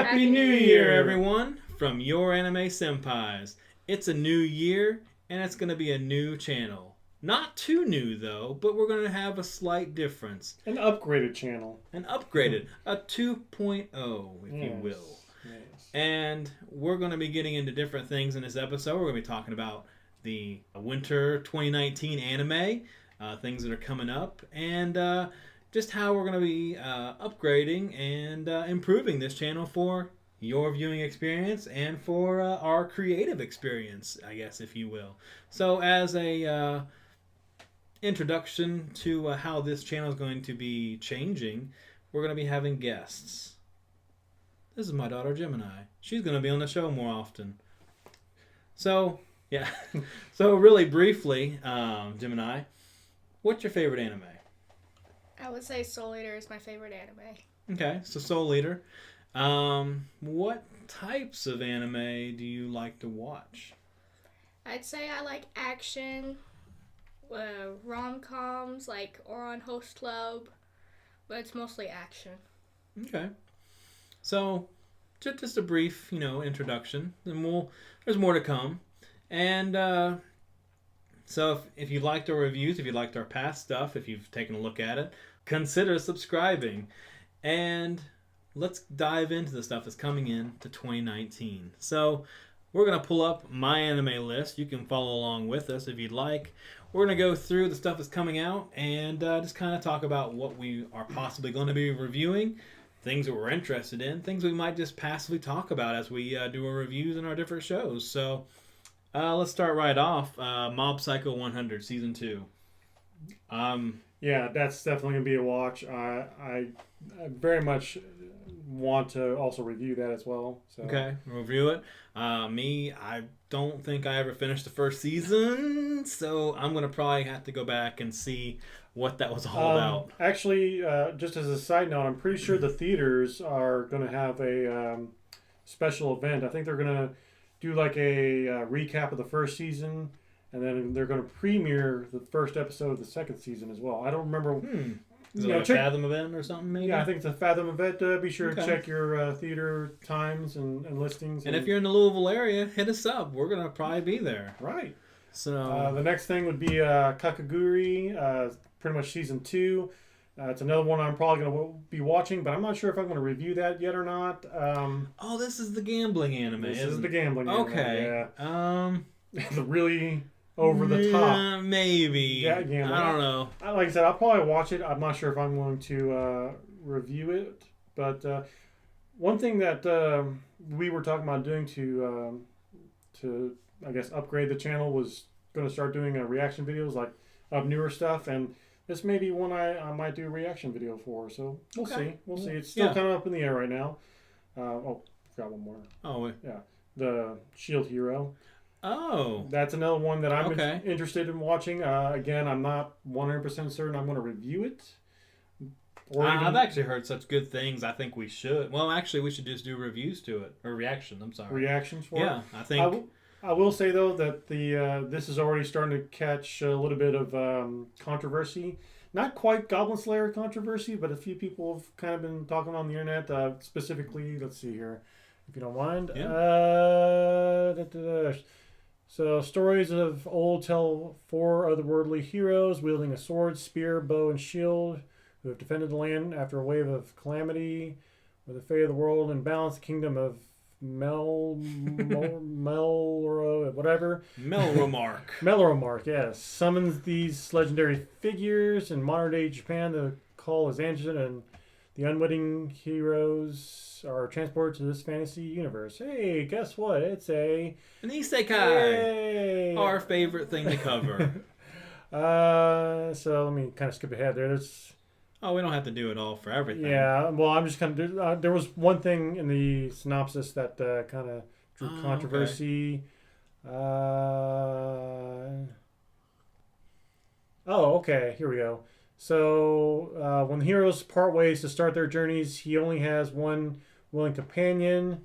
Happy New Year, everyone, from your anime senpais. It's a new year, and it's going to be a new channel. Not too new, though, but we're going to have a slight difference. An upgraded channel. An upgraded, a 2.0, if you will. Yes. And we're going to be getting into different things in this episode. We're going to be talking about the winter 2019 anime, things that are coming up, and just how we're going to be upgrading and improving this channel for your viewing experience and for our creative experience, I guess, if you will. So as a introduction to how this channel is going to be changing, we're going to be having guests. This is my daughter, Gemini. She's going to be on the show more often. So, yeah. So really briefly, Gemini, what's your favorite anime? I would say Soul Eater is my favorite anime. Okay, so Soul Eater. What types of anime do you like to watch? I'd say I like action, rom-coms like Ouran Host Club, but it's mostly action. Okay. So, just a brief, introduction. Then there's more to come. And so if you liked our reviews, if you liked our past stuff, if you've taken a look at it, consider subscribing. And let's dive into the stuff that's coming in to 2019. So we're going to pull up my anime list. You can follow along with us if you'd like. We're going to go through the stuff that's coming out and just kind of talk about what we are possibly going to be reviewing, things that we're interested in, things we might just passively talk about as we do our reviews in our different shows. So let's start right off. Mob Psycho 100 Season 2. Yeah, that's definitely going to be a watch. I very much want to also review that as well. So. Okay, review it. I don't think I ever finished the first season, so I'm going to probably have to go back and see what that was all about. Actually, just as a side note, I'm pretty sure the theaters are going to have a special event. I think they're going to do like a recap of the first season, and then they're going to premiere the first episode of the second season as well. I don't remember. Is it like a Fathom event or something, maybe? Yeah, I think it's a Fathom event. Be sure to check your theater times and listings. And if you're in the Louisville area, hit us up. We're going to probably be there. Right. So the next thing would be Kakaguri, pretty much Season 2. It's another one I'm probably going to be watching, but I'm not sure if I'm going to review that yet or not. This is the gambling anime, This is the gambling anime. Okay. Yeah. The really over the top. Maybe. Yeah, gambling. I don't know. Like I said, I'll probably watch it. I'm not sure if I'm going to review it. But one thing that we were talking about doing to I guess, upgrade the channel was going to start doing reaction videos like of newer stuff. And this may be one I might do a reaction video for. So we'll see. We'll see. It's still kind of up in the air right now. Forgot one more. Oh, yeah. The Shield Hero. Oh. That's another one that I'm interested in watching. Again, I'm not 100% certain I'm going to review it. I've actually heard such good things. I think we should. Well, actually, we should just do reviews to it. Or reactions, I'm sorry. Reactions for it? Yeah, I think... I will say, though, that this is already starting to catch a little bit of controversy. Not quite Goblin Slayer controversy, but a few people have kind of been talking on the internet. Specifically, let's see here, if you don't mind. Yeah. So, stories of old tell 4 otherworldly heroes wielding a sword, spear, bow, and shield who have defended the land after a wave of calamity. With the fate of the world in balance, the kingdom of Melromark, yes, summons these legendary figures in modern day Japan. The call is answered, and the unwitting heroes are transported to this fantasy universe. Hey, guess what? It's an isekai. Yay. Our favorite thing to cover. So let me kind of skip ahead there. We don't have to do it all for everything. Yeah, well, I'm just kind of... there was one thing in the synopsis that kind of drew controversy. Okay. Here we go. So, when the heroes part ways to start their journeys, he only has one willing companion,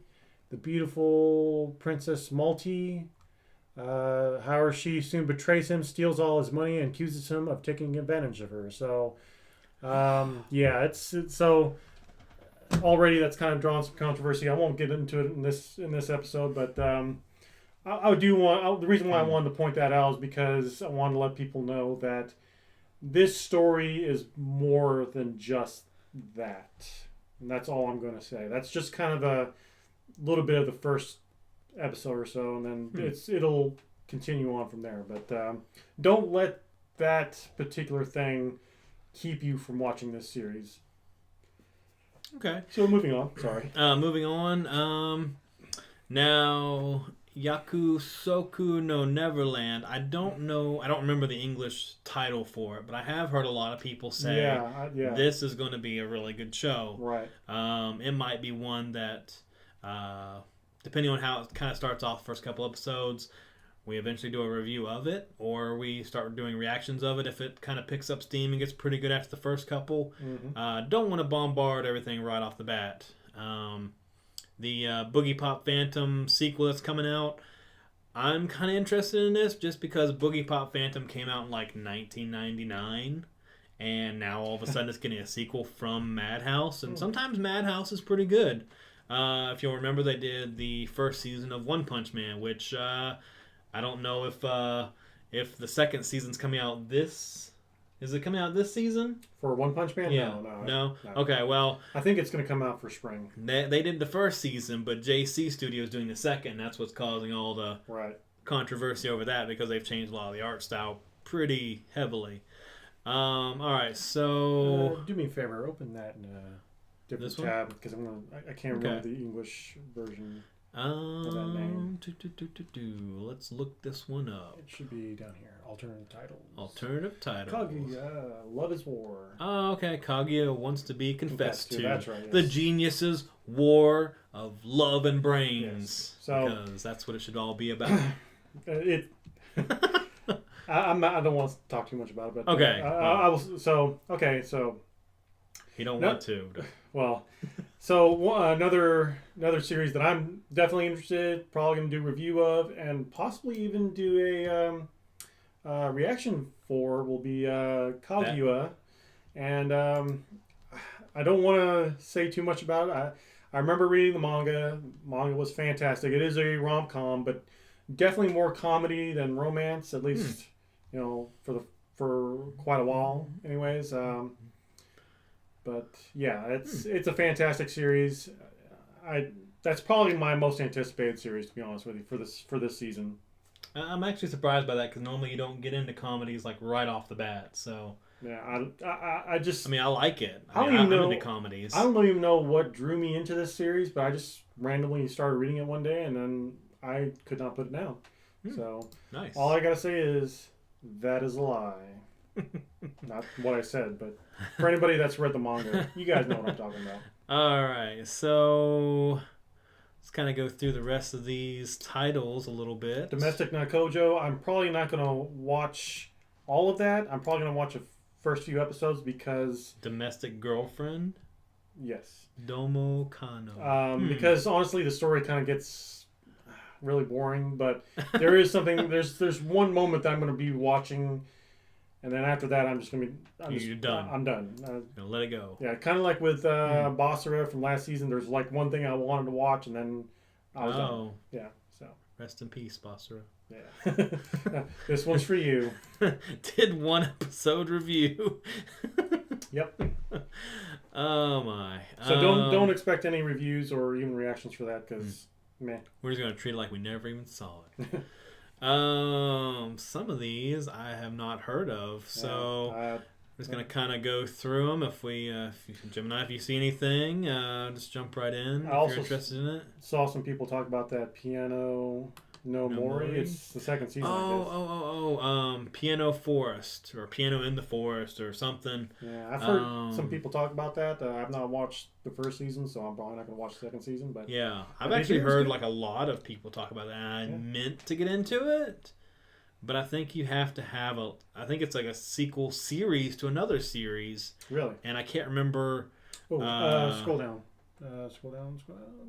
the beautiful Princess Malti. However, she soon betrays him, steals all his money, and accuses him of taking advantage of her. So... yeah, it's so already that's kind of drawn some controversy. I won't get into it in this episode, but I do want. The reason why I wanted to point that out is because I wanted to let people know that this story is more than just that. And that's all I'm going to say. That's just kind of a little bit of the first episode or so, and then it'll continue on from there. But don't let that particular thing keep you from watching this series. Okay. So moving on. Sorry. Moving on. Now, Yakusoku no Neverland. I don't know. I don't remember the English title for it, but I have heard a lot of people say this is going to be a really good show. Right. It might be one that, depending on how it kind of starts off, the first couple episodes, we eventually do a review of it, or we start doing reactions of it if it kind of picks up steam and gets pretty good after the first couple. Mm-hmm. Don't want to bombard everything right off the bat. The Boogie Pop Phantom sequel that's coming out, I'm kind of interested in this just because Boogie Pop Phantom came out in like 1999, and now all of a sudden it's getting a sequel from Madhouse, and sometimes Madhouse is pretty good. If you'll remember, they did the first season of One Punch Man, which I don't know if the second season's coming out this. Is it coming out this season? For One Punch Man? Yeah. No? Okay, well... I think it's going to come out for spring. They did the first season, but JC Studios doing the second, and that's what's causing all the controversy over that, because they've changed a lot of the art style pretty heavily. Alright, so... do me a favor, open that in a different tab, because I can't remember the English version of that name. Let's look this one up. It should be down here. Alternative titles. Alternative titles. Kaguya, Love is War. Oh, okay. Kaguya wants to be confessed to. That's right. Yes. The Geniuses' War of Love and Brains. Yes. So, because that's what it should all be about. I don't want to talk too much about it, but okay. I will. So you don't want to. Well, so another series that I'm definitely interested, probably gonna do a review of, and possibly even do a reaction for will be Kaguya, and I don't want to say too much about it. I remember reading the manga. Manga was fantastic. It is a rom-com, but definitely more comedy than romance, at least for quite a while. Anyways, but yeah, it's a fantastic series. That's probably my most anticipated series, to be honest with you, for this season. I'm actually surprised by that, because normally you don't get into comedies like right off the bat. So yeah, I just. I mean, I like it. I'm into comedies. I don't even know what drew me into this series, but I just randomly started reading it one day, and then I could not put it down. So nice. All I gotta say is that is a lie. Not what I said, but for anybody that's read the manga, you guys know what I'm talking about. All right, so let's kind of go through the rest of these titles a little bit. Domestic Nakojo, I'm probably not going to watch all of that. I'm probably going to watch the first few episodes because... Domestic Girlfriend? Yes. Domo Kano. Because honestly, the story kind of gets really boring, but there is something... There's one moment that I'm going to be watching... And then after that, I'm just going to be... You're done. I'm done. Gonna let it go. Yeah, kind of like with Basara from last season. There's like one thing I wanted to watch, and then I was done. Yeah, so... Rest in peace, Basara. Yeah. This one's for you. Did one episode review. Yep. Oh, my. So don't expect any reviews or even reactions for that, because, meh. We're just going to treat it like we never even saw it. Some of these I have not heard of, so I'm just gonna kind of go through them. Gemini, if you see anything, just jump right in. If you're interested in it. Saw some people talk about that Piano No Mori. It's the second season. Piano Forest or Piano in the Forest or something. Yeah, I've heard some people talk about that. I've not watched the first season, so I'm probably not gonna watch the second season. But yeah, I've actually heard like a lot of people talk about that. And I meant to get into it, but I think you have to have I think it's like a sequel series to another series. Really? And I can't remember. Scroll down. Scroll down.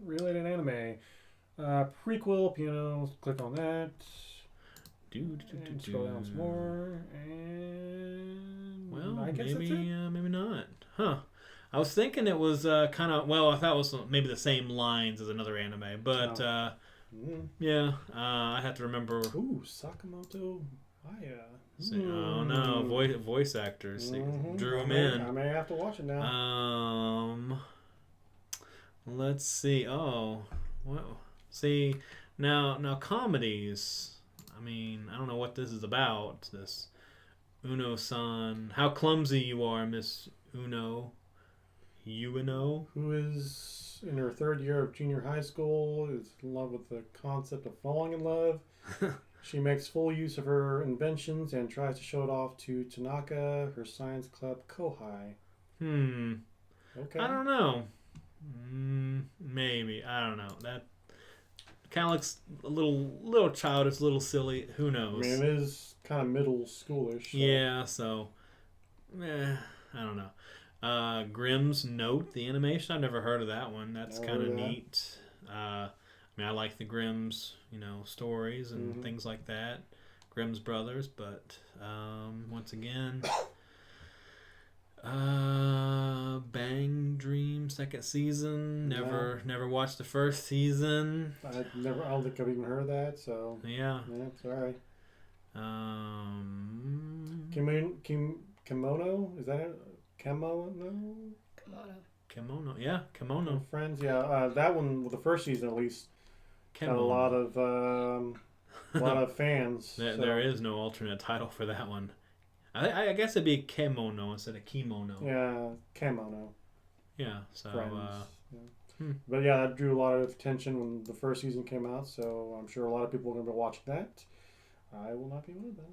Related anime. Prequel, Piano, click on that. Scroll down some more. And well, I guess maybe that's it. maybe not. Huh. I was thinking it was kind of, well, I thought it was maybe the same lines as another anime, but yeah, I have to remember. Ooh, Sakamoto Maya. Oh no, voice actors drew him I may have to watch it now. Let's see. Oh, well, see now comedies. I mean, I don't know what this is about. This Uno-san. How clumsy you are, Miss Uno. Uno. Who is in her third year of junior high school, is in love with the concept of falling in love. She makes full use of her inventions and tries to show it off to Tanaka, her science club kohai. Okay. I don't know. Maybe. I don't know. That kind of looks a little childish, a little silly. Who knows? I mean, it is kind of middle schoolish. So. Yeah, so I don't know. Grimm's Note, the animation. I've never heard of that one. That's kind of neat. I mean, I like the Grimm's, stories and things like that. Grimm's Brothers, but once again, Bang Dream second season. Never watched the first season. I don't think I've even heard of that. So yeah, it's all right. Kimono, is that it? Kimono, yeah, Kimono. Friends, yeah. That one, well, the first season at least, got a lot of fans. There is no alternate title for that one. I guess it'd be Kemono instead of Kimono. Yeah, Kemono. Yeah, so. But yeah, that drew a lot of attention when the first season came out, so I'm sure a lot of people are going to be watching that. I will not be one of them.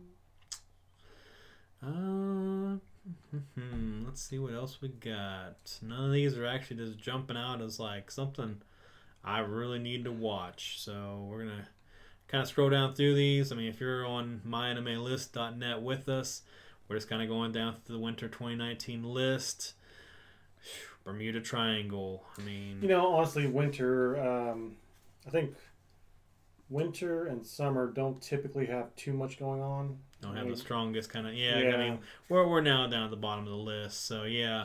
Let's see what else we got. None of these are actually just jumping out as like something I really need to watch. So we're gonna kind of scroll down through these. I mean, if you're on myanimelist.net with us, we're just kind of going down through the winter 2019 list. Bermuda Triangle. I mean, honestly, winter. I think winter and summer don't typically have too much going on. Don't have the strongest kind of I mean, we're now down at the bottom of the list, so yeah.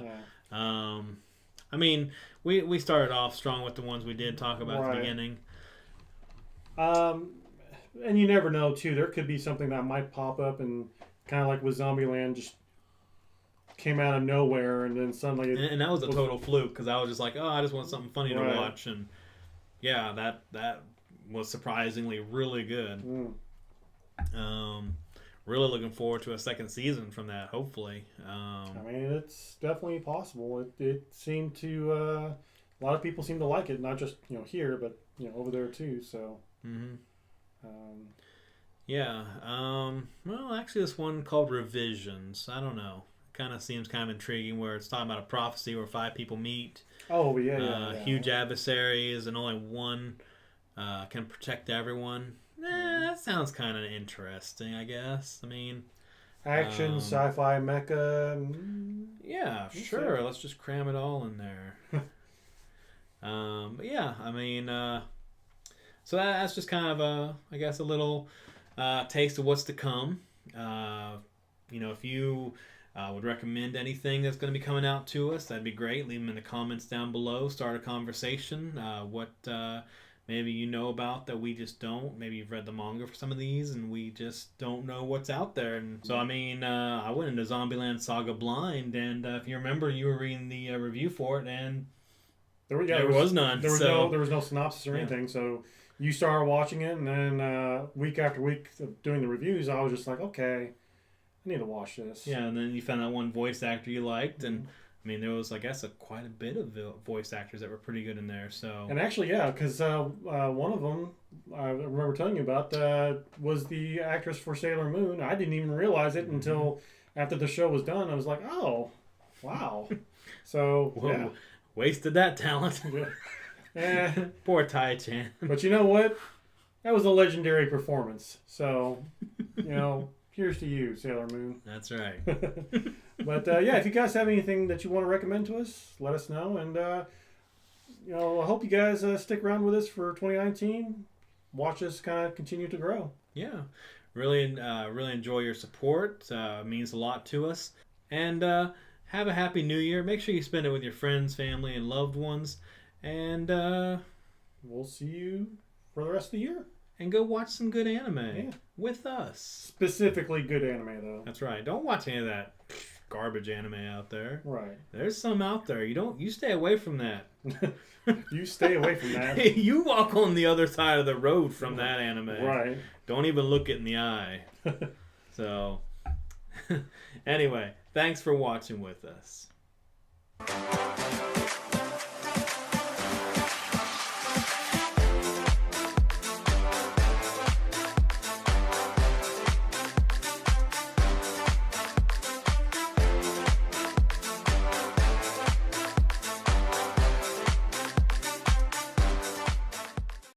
I mean, we started off strong with the ones we did talk about at the beginning. And you never know too. There could be something that might pop up, and kind of like with Zombieland, just came out of nowhere, and then suddenly. And that was a total fluke because I was just like, oh, I just want something funny to watch, and yeah, that was surprisingly really good. Really looking forward to a second season from that, hopefully. I mean, it's definitely possible. It seemed to a lot of people seem to like it, not just here, but over there too. So. Well, actually, this one called Revisions. I don't know. Kind of seems kind of intriguing, where it's talking about a prophecy where 5 people meet. Oh yeah. Huge adversaries, and only one can protect everyone. That sounds kind of interesting, I guess. I mean, action, sci-fi, mecha. Yeah, sure. Let's just cram it all in there. But yeah, I mean, so that's just kind of I guess a little taste of what's to come. If you would recommend anything that's going to be coming out to us, that'd be great. Leave them in the comments down below. Start a conversation. What maybe you know about that we just don't. Maybe you've read the manga for some of these and we just don't know what's out there. And so, I mean, I went into Zombieland Saga blind, and if you remember, you were reading the review for it, and there was none. There was no synopsis or anything. So you started watching it, and then week after week of doing the reviews, I was just like, okay, I need to watch this. Yeah, and then you found that one voice actor you liked, and I mean, there was, I guess, quite a bit of voice actors that were pretty good in there. So, and actually, yeah, because one of them I remember telling you about was the actress for Sailor Moon. I didn't even realize it until after the show was done. I was like, oh, wow. So, yeah. Wasted that talent. Poor Tai-chan. But you know what? That was a legendary performance. So, here's to you, Sailor Moon. That's right. But yeah, if you guys have anything that you want to recommend to us, let us know. And I hope you guys stick around with us for 2019. Watch us kind of continue to grow. Yeah, really enjoy your support. It means a lot to us. And have a happy new year. Make sure you spend it with your friends, family, and loved ones. And we'll see you for the rest of the year. And go watch some good anime Yeah. with us. Specifically good anime, though. That's right. Don't watch any of that garbage anime out there. Right. There's some out there. You stay away from that. You stay away from that. You walk on the other side of the road from that anime. Right. Don't even look it in the eye. So, anyway, thanks for watching with us.